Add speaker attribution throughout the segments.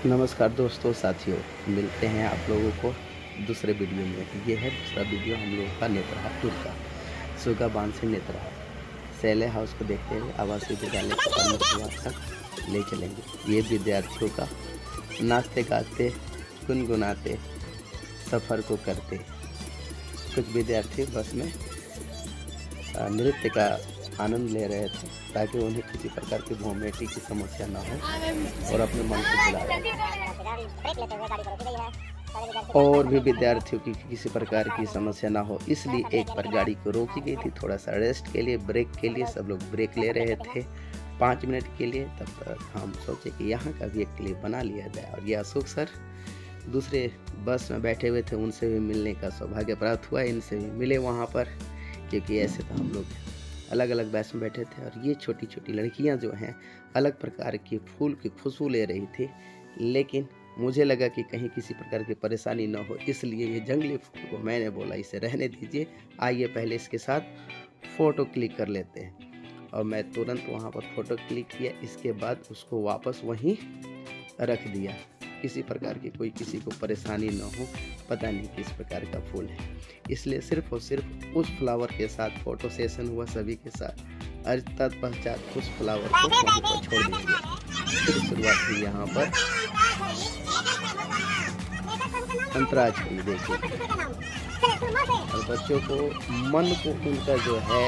Speaker 1: नमस्कार दोस्तों साथियों, मिलते हैं आप लोगों को दूसरे वीडियो में। ये है दूसरा वीडियो हम लोगों का नेत्रा टूर का। सुगा बांध से नेत्रा सैले हाउस को देखते हुए आवासीय विद्यालय तक ले चलेंगे। ये विद्यार्थियों का नाचते गाते गुनगुनाते सफ़र को करते। कुछ विद्यार्थी बस में नृत्य का आनंद ले रहे थे ताकि उन्हें किसी प्रकार की वोमिटिंग की समस्या ना हो और अपने मन को भुला और भी विद्यार्थियों की किसी प्रकार की समस्या ना हो, इसलिए एक बार गाड़ी को रोकी गई थी थोड़ा सा रेस्ट के लिए, ब्रेक के लिए। सब लोग ब्रेक ले रहे थे 5 मिनट के लिए। तब तक हम सोचे कि यहाँ का भी एक क्लिप बना लिया जाए और ये अशोक सर दूसरे बस में बैठे हुए थे, उनसे भी मिलने का सौभाग्य प्राप्त हुआ। इनसे भी मिले वहाँ पर, क्योंकि ऐसे तो हम लोग अलग अलग बैच में बैठे थे। और ये छोटी छोटी लड़कियां जो हैं अलग प्रकार की फूल की खुशबू ले रही थी, लेकिन मुझे लगा कि कहीं किसी प्रकार की परेशानी ना हो, इसलिए ये जंगली फूल को मैंने बोला इसे रहने दीजिए, आइए पहले इसके साथ फ़ोटो क्लिक कर लेते हैं। और मैं तुरंत वहाँ पर फ़ोटो क्लिक किया, इसके बाद उसको वापस वहीं रख दिया। किसी प्रकार की कोई किसी को परेशानी ना हो, पता नहीं किस प्रकार का फूल है, इसलिए सिर्फ और सिर्फ उस फ्लावर के साथ फ़ोटो सेशन हुआ सभी के साथ। और तत्पश्चात उस फ्लावर को वहीं पर छोड़ दिया। फिर शुरुआत हुई यहाँ पर अंतराक्षरी देखिए, और बच्चों को मन को उनका जो है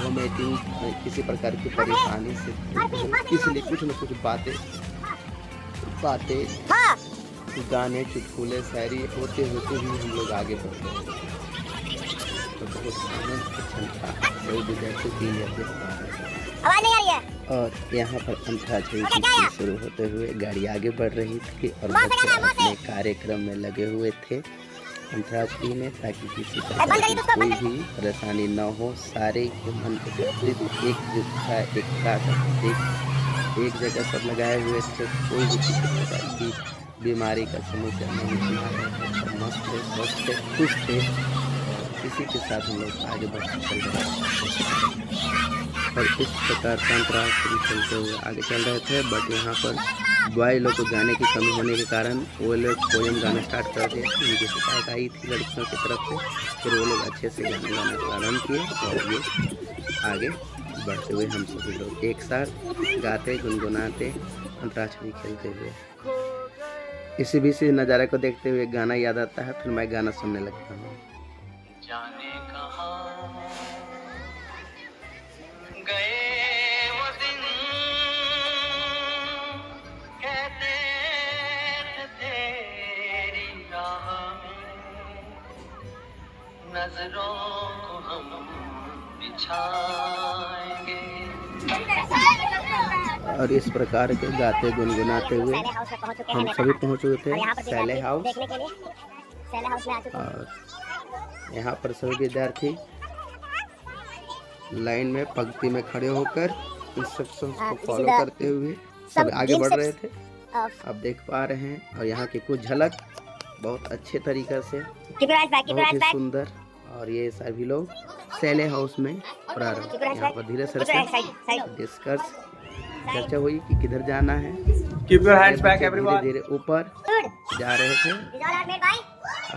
Speaker 1: वोमिटिंग किसी प्रकार की परेशानी से, इसलिए कुछ न कुछ बातें गाने चुटकुले शायरी होते होते भी हम लोग आगे बढ़ते हैं। तो बहुत आनंद अच्छा था, सभी विद्यार्थी की आवाज नहीं आ रही है। और यहाँ पर अंतराक्षरी शुरू होते हुए गाड़ी आगे बढ़ रही थी और बच्चे अपने कार्यक्रम में लगे हुए थे अंतराक्षरी में, ताकि किसी प्रकार की कोई भी परेशानी न हो। सारे के मन के एक जगह सब लगाए हुए थे, कोई भी किसी प्रकार की बीमारी का समस्या नहीं थी। सब मस्त थे, स्वस्थ थे, खुश थे। इसी के साथ हम लोग आगे बढ़ते चल रहे थे और इस प्रकार से अंतराक्षरी चलते हुए आगे चल रहे थे। बट यहाँ पर बॉय लोग को गाने की कमी होने के कारण वो लोग पोएम गाना स्टार्ट कर दिया। उनकी शिकायत आई थी लड़कियों की तरफ से, फिर वो लोग अच्छे से गाना गाना प्रारंभ किए और ये आगे बढ़ते हुए हम सभी लोग एक साथ गाते गुनगुनाते अंतराक्षरी खेलते हुए। इसी भी से नज़ारे को देखते हुए गाना याद आता है, फिर मैं गाना सुनने लगता हूँ।
Speaker 2: जाने कहाँ गए वो दिन, कहते थे तेरी राह में नजरों को हम बिछाएंगे।
Speaker 1: और इस प्रकार के गाते गुनगुनाते हुए हम सभी पहुँच चुके थे सैले हाउस। और यहाँ पर सभी विद्यार्थी लाइन में पंक्ति में खड़े होकर इंस्ट्रक्शंस को फॉलो करते हुए सब आगे बढ़ रहे थे, आप देख पा रहे हैं। और यहाँ की कुछ झलक बहुत अच्छे तरीक़े से, बहुत ही सुंदर। और ये सभी लोग सैले हाउस में प्रारंभ, यहाँ पर धीरे से डिस्कस चर्चा हुई कि किधर जाना है। धीरे धीरे ऊपर जा रहे थे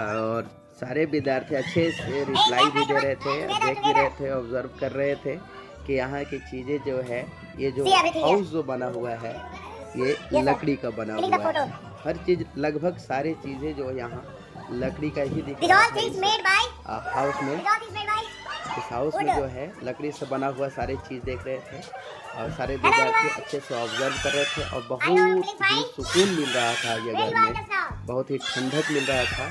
Speaker 1: और सारे विद्यार्थी अच्छे से रिप्लाई भी दे रहे थे, देख भी रहे थे, ऑब्जर्व कर रहे थे कि यहाँ की चीज़ें जो है, ये जो हाउस जो बना हुआ है ये लकड़ी का बना हुआ है। हर चीज़ लगभग सारी चीज़ें जो यहाँ लकड़ी का ही दिख रहा है हाउस में। इस हाउस में जो है लकड़ी से बना हुआ सारी चीज़ देख रहे थे और सारे विद्यार्थी अच्छे से ऑब्जर्व कर रहे थे और बहुत ही सुकून मिल रहा था। ये घर में बहुत ही ठंडक मिल रहा था।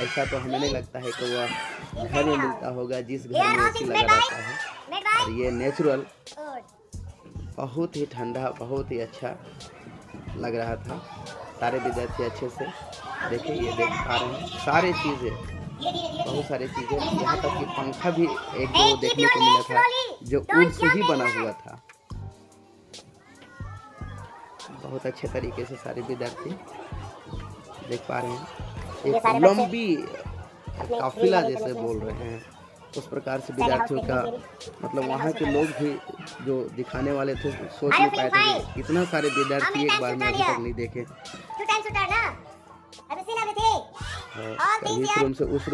Speaker 1: ऐसा तो हमें नहीं लगता है कि वह घर में मिलता होगा जिस घर में एसी लगा रहता है। और ये नेचुरल बहुत ही ठंडा, बहुत ही अच्छा लग रहा था। सारे विद्यार्थी अच्छे से देखिए, ये देख पा रहे हैं सारी चीज़ें, बहुत सारी चीज़ें, यहाँ तक कि पंखा भी एक दो देखने को मिला था जो ऊन से ही बना हुआ था। बहुत अच्छे तरीके से सारे विद्यार्थी देख पा रहे हैं। एक लंबी काफिला जैसे बोल रहे हैं, उस प्रकार से विद्यार्थियों का मतलब वहाँ के लोग भी जो दिखाने वाले थे सोच नहीं पाए थे कि इतना सारे विद्यार्थी एक बार में अभी तक नहीं देखे। इस रूम से उस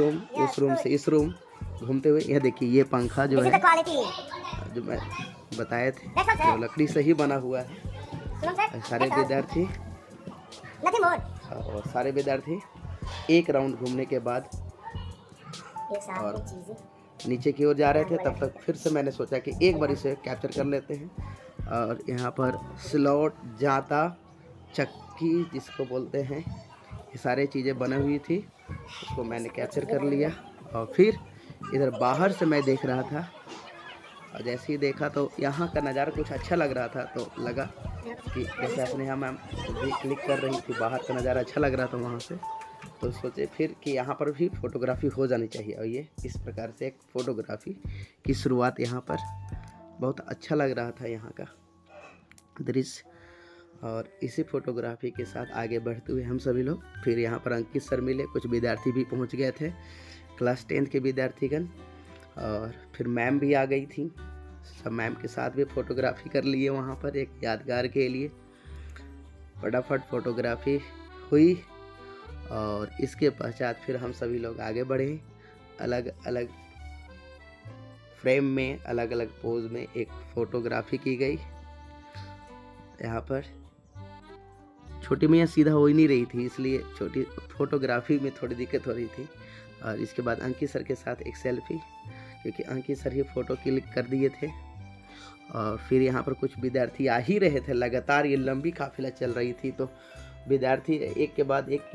Speaker 1: रूम से इस रूम घूमते हुए यह देखिए ये पंखा जो है जो मैं बताए थे जो लकड़ी से ही बना हुआ है। सारे विद्यार्थी और सारे विद्यार्थी एक राउंड घूमने के बाद और नीचे की ओर जा रहे थे, तब तक फिर से मैंने सोचा कि एक बार इसे कैप्चर कर लेते हैं। और यहाँ पर स्लॉट, जाता, चक्की जिसको बोलते हैं, ये सारी चीज़ें बनी हुई थी, उसको मैंने कैप्चर कर लिया। और फिर इधर बाहर से मैं देख रहा था और जैसे ही देखा तो यहाँ का नज़ारा कुछ अच्छा लग रहा था, तो लगा कि जैसे स्नेहा मैम भी क्लिक कर रही थी, बाहर का नज़ारा अच्छा लग रहा था वहाँ से, तो सोचे फिर कि यहाँ पर भी फ़ोटोग्राफी हो जानी चाहिए। और ये इस प्रकार से एक फ़ोटोग्राफी की शुरुआत यहाँ पर बहुत अच्छा लग रहा था यहाँ का दृश्य। और इसी फ़ोटोग्राफी के साथ आगे बढ़ते हुए हम सभी लोग फिर यहाँ पर अंकित सर मिले, कुछ विद्यार्थी भी पहुँच गए थे, क्लास 10 के विद्यार्थीगण। और फिर मैम भी आ गई थी, सब मैम के साथ भी फ़ोटोग्राफी कर लिए वहाँ पर एक यादगार के लिए। फटाफट फ़ोटोग्राफी हुई और इसके पश्चात फिर हम सभी लोग आगे बढ़े। अलग अलग फ्रेम में, अलग अलग पोज में एक फ़ोटोग्राफी की गई। यहाँ पर छोटी मैया सीधा हो ही नहीं रही थी, इसलिए छोटी फ़ोटोग्राफी में थोड़ी दिक्कत हो रही थी। और इसके बाद अंकित सर के साथ एक सेल्फी, क्योंकि अंकित सर ही फ़ोटो क्लिक कर दिए थे। और फिर यहाँ पर कुछ विद्यार्थी आ ही रहे थे, लगातार ये लंबी काफिला चल रही थी, तो विद्यार्थी एक के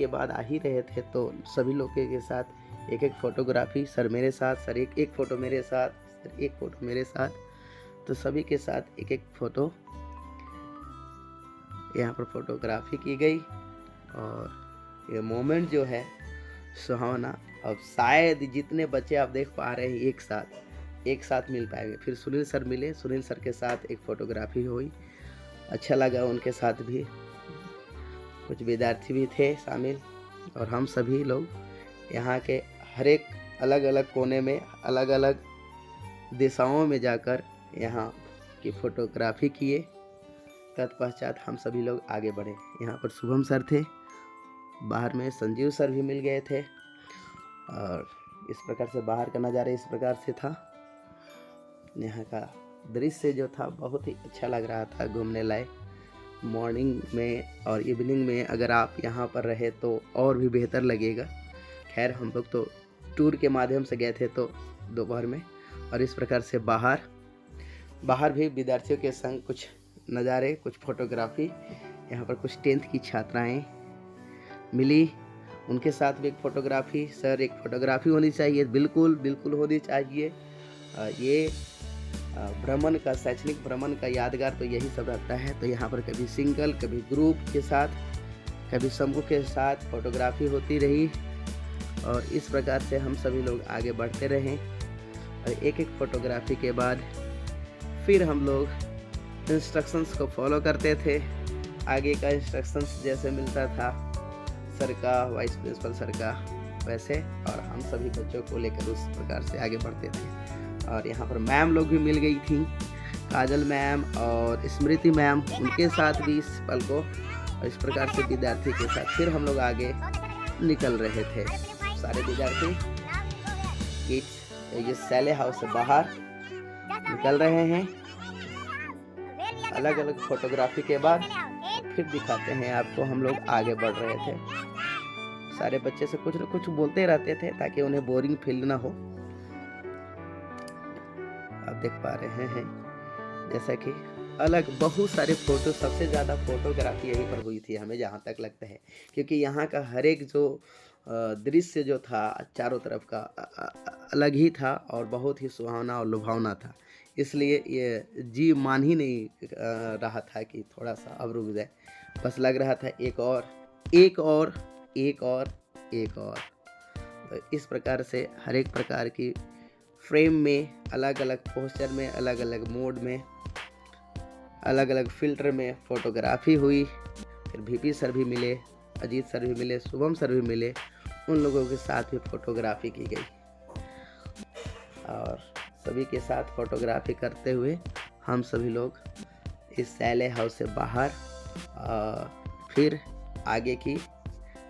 Speaker 1: बाद आ ही रहे थे। तो सभी लोग के साथ एक एक फ़ोटोग्राफी, सर मेरे साथ, सर एक फ़ोटो मेरे साथ, सर एक फ़ोटो मेरे साथ, तो सभी के साथ एक एक फ़ोटो यहाँ पर फ़ोटोग्राफी की गई। और ये मोमेंट जो है सुहावना, अब शायद जितने बच्चे आप देख पा रहे हैं एक साथ मिल पाएंगे। फिर सुनील सर मिले, सुनील सर के साथ एक फ़ोटोग्राफी हुई, अच्छा लगा उनके साथ भी। कुछ विद्यार्थी भी थे शामिल और हम सभी लोग यहाँ के हर एक अलग अलग कोने में, अलग अलग दिशाओं में जाकर यहाँ की फ़ोटोग्राफी किए। तत्पश्चात हम सभी लोग आगे बढ़े। यहाँ पर शुभम सर थे, बाहर में संजीव सर भी मिल गए थे। और इस प्रकार से बाहर का नज़ारा इस प्रकार से था। यहाँ का दृश्य जो था बहुत ही अच्छा लग रहा था, घूमने लायक। मॉर्निंग में और इवनिंग में अगर आप यहाँ पर रहे तो और भी बेहतर लगेगा। खैर हम लोग तो टूर के माध्यम से गए थे तो दोपहर में। और इस प्रकार से बाहर भी विद्यार्थियों के संग कुछ नज़ारे, कुछ फ़ोटोग्राफी। यहाँ पर कुछ 10th की छात्राएं मिली, उनके साथ भी एक फ़ोटोग्राफी। सर एक फ़ोटोग्राफी होनी चाहिए, बिल्कुल होनी चाहिए। ये भ्रमण का, शैक्षणिक भ्रमण का यादगार तो यही सब रहता है। तो यहाँ पर कभी सिंगल, कभी ग्रुप के साथ, कभी समूह के साथ फ़ोटोग्राफी होती रही। और इस प्रकार से हम सभी लोग आगे बढ़ते रहे। और एक एक फ़ोटोग्राफी के बाद फिर हम लोग इंस्ट्रक्शंस को फॉलो करते थे। आगे का इंस्ट्रक्शंस जैसे मिलता था सर का, वाइस प्रिंसिपल सर का, वैसे, और हम सभी बच्चों को लेकर उस प्रकार से आगे बढ़ते थे। और यहाँ पर मैम लोग भी मिल गई थी, काजल मैम और स्मृति मैम, उनके साथ भी इस पल को, और इस प्रकार से विद्यार्थी के साथ फिर हम लोग आगे निकल रहे थे। सारे विद्यार्थी किड्स ये सैले हाउस से बाहर निकल रहे हैं। अलग अलग फोटोग्राफी के बाद फिर दिखाते हैं आपको, हम लोग आगे बढ़ रहे थे। सारे बच्चे से कुछ न कुछ बोलते रहते थे ताकि उन्हें बोरिंग फील ना हो। आप देख पा रहे हैं जैसा कि अलग बहुत सारे फोटो, सबसे ज़्यादा फोटोग्राफी यहीं पर हुई थी हमें जहाँ तक लगता है, क्योंकि यहाँ का हर एक जो दृश्य जो था चारों तरफ का अलग ही था और बहुत ही सुहावना और लुभावना था। इसलिए ये जी मान ही नहीं रहा था कि थोड़ा सा अब रुक जाए, बस लग रहा था एक और। तो इस प्रकार से हर एक प्रकार की फ्रेम में, अलग अलग पोस्चर में, अलग अलग मोड में, अलग अलग फिल्टर में फ़ोटोग्राफी हुई। फिर VP सर भी मिले, अजीत सर भी मिले, शुभम सर भी मिले, उन लोगों के साथ भी फ़ोटोग्राफी की गई। और सभी के साथ फोटोग्राफी करते हुए हम सभी लोग इस सैले हाउस से बाहर फिर आगे की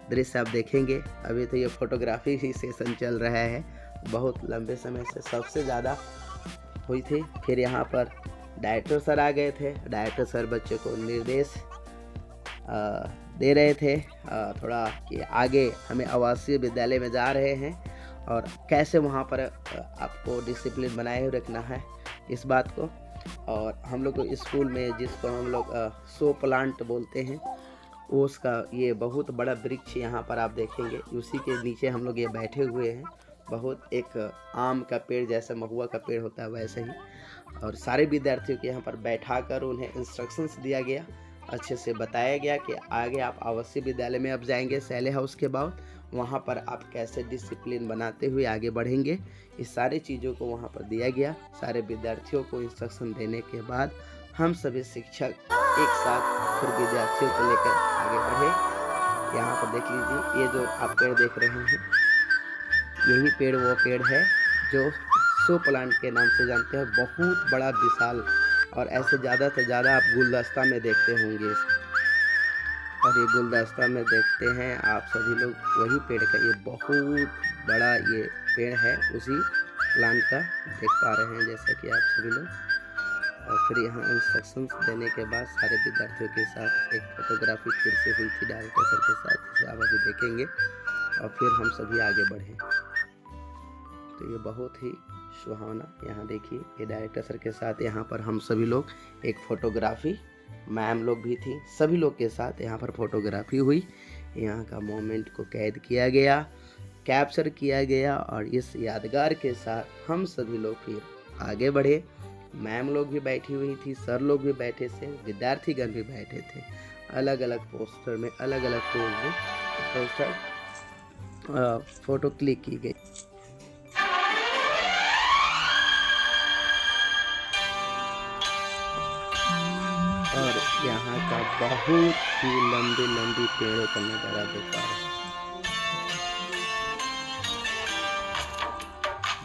Speaker 1: दृश्य आप देखेंगे। अभी तो ये फोटोग्राफी ही सेशन चल रहा है, बहुत लंबे समय से सबसे ज़्यादा हुई थी। फिर यहाँ पर डायरेक्टर सर आ गए थे। डायरेक्टर सर बच्चे को निर्देश दे रहे थे थोड़ा कि आगे हमें आवासीय विद्यालय में जा रहे हैं और कैसे वहाँ पर आपको डिसिप्लिन बनाए हुए रखना है इस बात को। और हम लोग स्कूल में जिसको हम लोग शो प्लांट बोलते हैं, उसका ये बहुत बड़ा वृक्ष यहाँ पर आप देखेंगे, उसी के नीचे हम लोग ये बैठे हुए हैं। बहुत एक आम का पेड़ जैसा महुआ का पेड़ होता है वैसे ही, और सारे विद्यार्थियों को यहाँ पर बैठाकर उन्हें इंस्ट्रक्शंस दिया गया, अच्छे से बताया गया कि आगे आप आवासीय विद्यालय में अब जाएंगे सैले हाउस के बाद, वहाँ पर आप कैसे डिसिप्लिन बनाते हुए आगे बढ़ेंगे। इस सारी चीज़ों को वहाँ पर दिया गया। सारे विद्यार्थियों को इंस्ट्रक्शन देने के बाद हम सभी शिक्षक एक साथ फिर विद्यार्थियों को लेकर आगे बढ़े। यहाँ पर देख लीजिए, ये जो आप पेड़ देख रहे हैं, यही पेड़ वो पेड़ है जो शो प्लांट के नाम से जानते हैं। बहुत बड़ा विशाल, और ऐसे ज़्यादा से ज़्यादा आप गुलदस्ता में देखते होंगे, और ये गुलदस्ता में देखते हैं आप सभी लोग वही पेड़ का, ये बहुत बड़ा ये पेड़ है, उसी प्लांट का देख पा रहे हैं जैसा कि आप सभी लोग। और फिर यहाँ इंस्ट्रक्शंस देने के बाद सारे विद्यार्थियों के साथ एक फोटोग्राफी फिर से हुई थी डायरेक्टर सर के साथ, जिसे आप अभी देखेंगे, और फिर हम सभी आगे बढ़े। तो ये बहुत ही सुहावना, यहाँ देखिए ये डायरेक्टर सर के साथ यहाँ पर हम सभी लोग एक फोटोग्राफी, मैम लोग भी थी, सभी लोग के साथ यहाँ पर फोटोग्राफी हुई। यहाँ का मोमेंट को कैद किया गया, कैप्चर किया गया, और इस यादगार के साथ हम सभी लोग फिर आगे बढ़े। मैम लोग भी बैठी हुई थी, सर लोग भी बैठे थे, विद्यार्थीगण भी बैठे थे। अलग अलग पोस्टर में, अलग अलग पोज में पोस्टर फोटो क्लिक की गई। और यहाँ का बहुत ही लंबी लंबी पेड़ों का नजारा देख पा रहे हैं।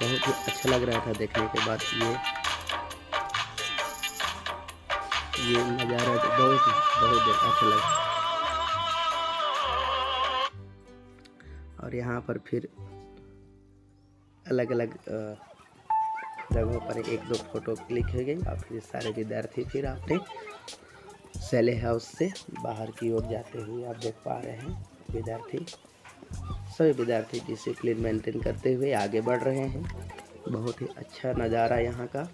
Speaker 1: बहुत ही अच्छा लग रहा था देखने के बाद ये नज़ारा तो बहुत अच्छा लगा। और यहाँ पर फिर अलग अलग जगहों पर एक दो फोटो क्लिक हो गई, और फिर सारे विद्यार्थी फिर अपने सैले हाउस से बाहर की ओर जाते हुए आप देख पा रहे हैं। सभी विद्यार्थी डिसिप्लिन मेंटेन करते हुए आगे बढ़ रहे हैं। बहुत ही अच्छा नज़ारा यहाँ का।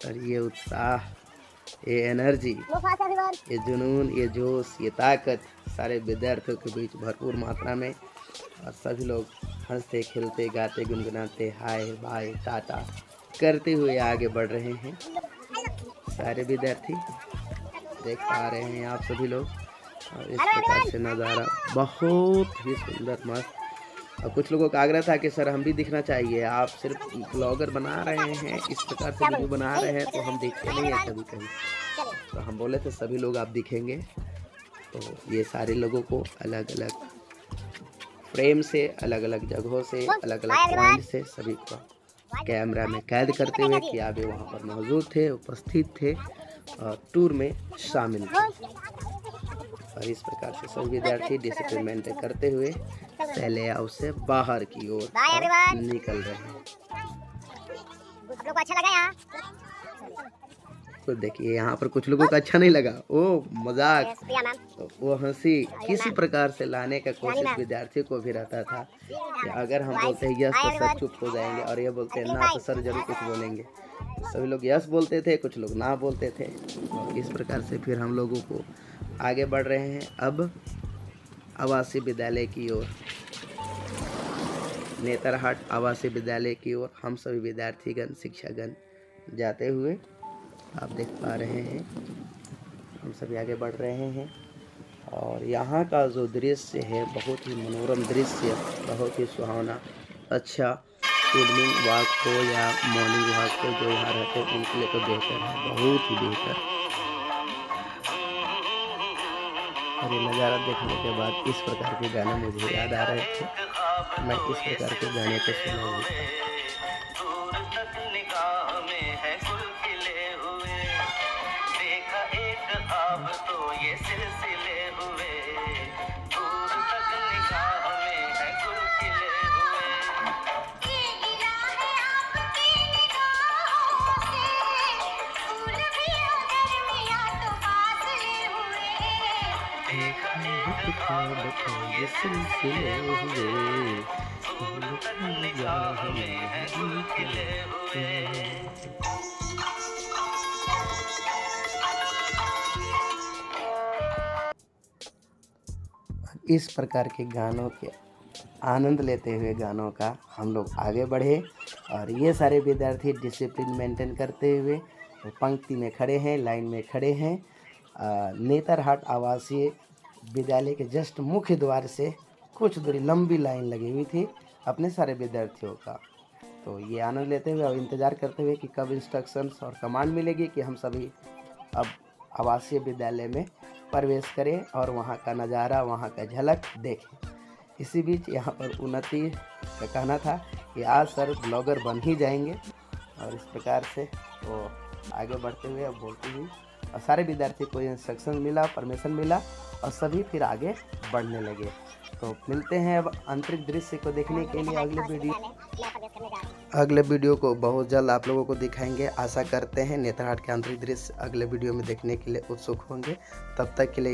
Speaker 1: और ये उत्साह, ये एनर्जी, ये जुनून, ये जोश, ये ताकत सारे विद्यार्थियों के बीच भरपूर मात्रा में, और सभी लोग हंसते खेलते गाते गुनगुनाते हाय बाय टाटा करते हुए आगे बढ़ रहे हैं। सारे विद्यार्थी देख पा रहे हैं आप सभी लोग, और इस प्रकार से नज़ारा बहुत ही सुंदर मस्त। और कुछ लोगों का आग्रह था कि सर हम भी दिखना चाहिए, आप सिर्फ ब्लॉगर बना रहे हैं, इस प्रकार से वीडियो बना रहे हैं तो हम दिखते नहीं हैं कभी कभी। तो हम बोले थे सभी लोग आप दिखेंगे। तो ये सारे लोगों को अलग अलग फ्रेम से, अलग अलग जगहों से, अलग अलग पॉइंट से सभी को कैमरा में कैद करते हुए कि आप वहाँ पर मौजूद थे, उपस्थित थे और टूर में शामिल थे। और इस प्रकार से सभी विद्यार्थी डिसिप्लिन मेंटेन करते हुए सैले हाउस से बाहर की ओर निकल रहे हैं।
Speaker 3: अच्छा लगा यहाँ?
Speaker 1: तो देखिए यहाँ पर कुछ लोगों को अच्छा नहीं लगा, वो मजाक, वो हंसी किसी प्रकार से लाने का कोशिश विद्यार्थियों को भी रहता था कि अगर हम बोलते हैं यस तो सर चुप हो जाएंगे, और ये बोलते हैं ना तो सर जरूर कुछ बोलेंगे। सभी लोग यस बोलते थे, कुछ लोग ना बोलते थे, और इस प्रकार से फिर हम लोगों को आगे बढ़ रहे हैं अब आवासीय विद्यालय की ओर, नेतरहाट आवासीय विद्यालय की ओर हम सभी विद्यार्थीगण शिक्षागण जाते हुए आप देख पा रहे हैं। हम सभी आगे बढ़ रहे हैं, और यहाँ का जो दृश्य है बहुत ही मनोरम दृश्य, बहुत ही सुहावना। अच्छा इवनिंग वॉक हो या मॉर्निंग वॉक हो, जो यहाँ रहते हैं उनके लिए तो बेहतर है, बहुत ही बेहतर। और ये नज़ारा देखने के बाद इस प्रकार के गाने मुझे याद आ रहे थे। मैं इस प्रकार के गाने को सुना भी था।
Speaker 2: दूर तक निगाह में है गुल खिले हुए, देखा एक ख्वाब तो ये सिलसिले हुए, दूर तक निगाह में है गुल खिले हुए। ये गिला है आपकी निगाहों से, फूल भी अगर मिया तो फासले हुए, देखा एक ख्वाब तो ये सिलसिले हुए, दूर तक निगाह में है गुल खिले हुए।
Speaker 1: इस प्रकार के गानों के आनंद लेते हुए गानों का हम लोग आगे बढ़े और ये सारे विद्यार्थी डिसिप्लिन मेंटेन करते हुए पंक्ति में खड़े हैं, लाइन में खड़े हैं। नेतरहाट आवासीय विद्यालय के जस्ट मुख्य द्वार से कुछ दूरी लंबी लाइन लगी हुई थी अपने सारे विद्यार्थियों का। तो ये आनंद लेते हुए और इंतज़ार करते हुए कि कब इंस्ट्रक्शंस और कमांड मिलेगी कि हम सभी अब आवासीय विद्यालय में प्रवेश करें और वहाँ का नज़ारा, वहाँ का झलक देखें। इसी बीच यहाँ पर उन्नति का कहना था कि आज सर ब्लॉगर बन ही जाएंगे और इस प्रकार से वो आगे बढ़ते हुए अब बोलती हुई और सारे विद्यार्थी को इंस्ट्रक्शन मिला, परमिशन मिला और सभी फिर आगे बढ़ने लगे। तो मिलते हैं अब आंतरिक दृश्य को देखने के लिए अगले वीडियो को बहुत जल्द आप लोगों को दिखाएंगे। आशा करते हैं नेतरहाट के आंतरिक दृश्य अगले वीडियो में देखने के लिए उत्सुक होंगे। तब तक के लिए